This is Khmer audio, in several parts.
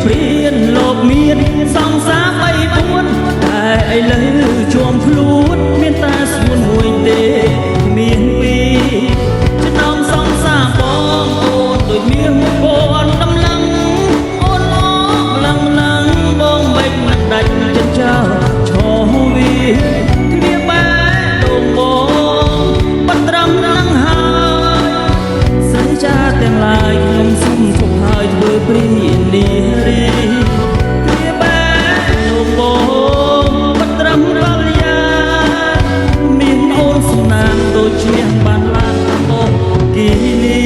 ព្រៀនលោកមានសង្សារបីពួនតែឥឡូវជួមខ្លួនមានតែស្មួនមួយទេមានពីរចំណងសង្សារបងអូនដូចមានមួយពណ៌ដំឡឹងអូនអម្លឹងបងមិនមិនដាច់ចិត្តចោលឈរវាគ្មានបែរលោកបងបាត់ត្រឹមនឹងហើយស្រីចាទាំងឡាយខ្ញុំសុំជប់ហើយធ្វើព្រីនារីគ្មានបែរលោកបងបាត់ត្រឹមកលយាមានអូនសំណាងដូចឈ្នះបានឡានបងគីនី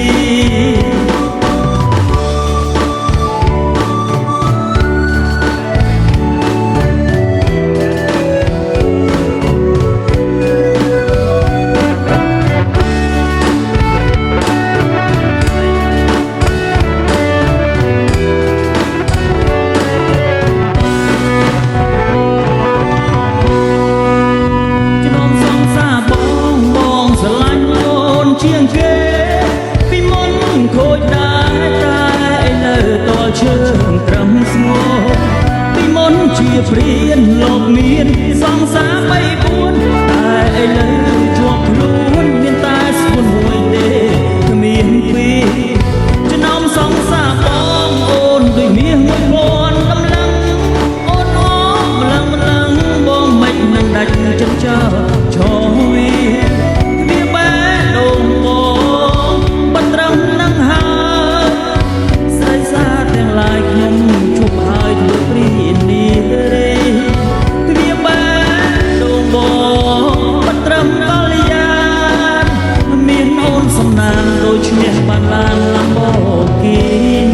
ជាងគេពីមុនខូចដែរតែឥឡូវតល់ជើងត្រឹមស្ងោពីមុនជាព្រៀនលោកមានសង្សារបីពួនតែឥឡូវជាប់ខ្លួនមានតែស្មួនមួយទេគ្មានពីរចំណោមសង្សារបងអូនដូចមាសមួយពាន់ដំឡឹងអូនអម្លឹងបងមិននឹងដាច់ចិត្តចោលឈរវាខ្ញុំជប់ហើយធ្វើព្រីនារីគ្រាបែដងបងបាត់ត្រឹមកលយាមានអូនសំណាងដូចឈ្នះបានឡានឡាំបូគី